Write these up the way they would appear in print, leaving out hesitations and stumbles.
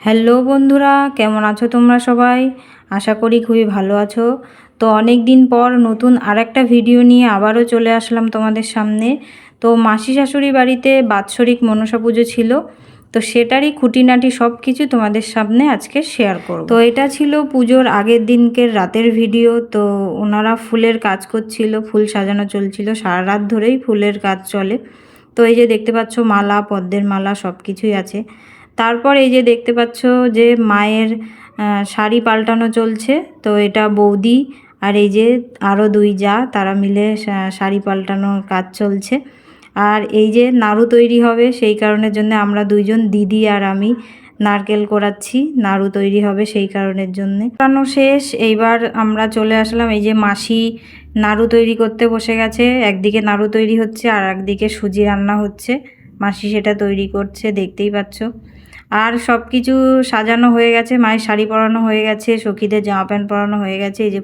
Hello বন্ধুরা, কেমন আছো তোমরা সবাই? আশা করি খুবই ভালো আছো। তো অনেক দিন পর নতুন আরেকটা ভিডিও নিয়ে আবারও চলে আসলাম তোমাদের সামনে। তো মাসি শাশুড়ি বাড়িতে বাৎসরিক মনসা পুজো ছিল, তো সেটারই খুঁটিনাটি সব কিছু তোমাদের সামনে আজকে শেয়ার করব। তো এটা ছিল পুজোর আগের দিনকের রাতের ভিডিও। তো ওনারা ফুলের কাজ করছিল, ফুল সাজানো চলছিল, সারা রাত ধরেই ফুলের কাজ চলে। তো এই যে দেখতে পাচ্ছ মালা, পদ্মের মালা সব কিছুই আছে। তারপর এই যে দেখতে পাচ্ছ যে মায়ের শাড়ি পাল্টানো চলছে। তো এটা বৌদি আর এই যে আরও দুই জা, তারা মিলে শাড়ি পাল্টানোর কাজ চলছে। আর এই যে নাড়ু তৈরি হবে, সেই কারণের জন্য আমরা দুইজন, দিদি আর আমি, নারকেল কোড়াচ্ছি। নাড়ু তৈরি হবে সেই কারণের জন্যে। কোড়ানো শেষ, এইবার আমরা চলে আসলাম। এই যে মাসি নাড়ু তৈরি করতে বসে গেছে। একদিকে নাড়ু তৈরি হচ্ছে আর একদিকে সুজি রান্না হচ্ছে। মাসি সেটা তৈরি করছে, দেখতেই পাচ্ছ। আর সব কিছু সাজানো হয়ে গেছে, মায়ের শাড়ি পরানো হয়ে গেছে, সখীদের জামা প্যান্ট পরানো হয়ে গেছে। এই যে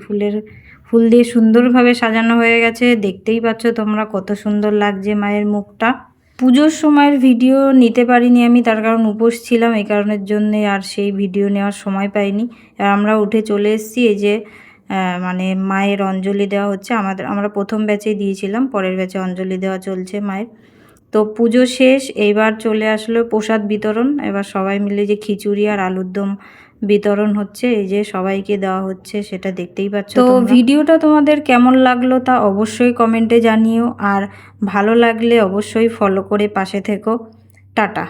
ফুল দিয়ে সুন্দরভাবে সাজানো হয়ে গেছে, দেখতেই পাচ্ছ তোমরা কত সুন্দর লাগছে মায়ের মুখটা। পুজোর সময়ের ভিডিও নিতে পারিনি আমি, তার কারণ উপোস ছিলাম, এই কারণের জন্যে আর সেই ভিডিও নেওয়ার সময় পাইনি। আর আমরা উঠে চলে এসেছি। এই যে মানে মায়ের অঞ্জলি দেওয়া হচ্ছে। আমরা প্রথম ব্যাচেই দিয়েছিলাম, পরের ব্যাচে অঞ্জলি দেওয়া চলছে মায়ের। তো পুজো শেষ, এইবার চলে আসলো প্রসাদ বিতরণ। এবার সবাই মিলে যে খিচুড়ি আর আলুর দম বিতরণ হচ্ছে, এই যে সবাইকে দেওয়া হচ্ছে, সেটা দেখতেই পাচ্ছ। তো ভিডিওটা তোমাদের কেমন লাগলো তা অবশ্যই কমেন্টে জানিও, আর ভালো লাগলে অবশ্যই ফলো করে পাশে থেকো। টাটা।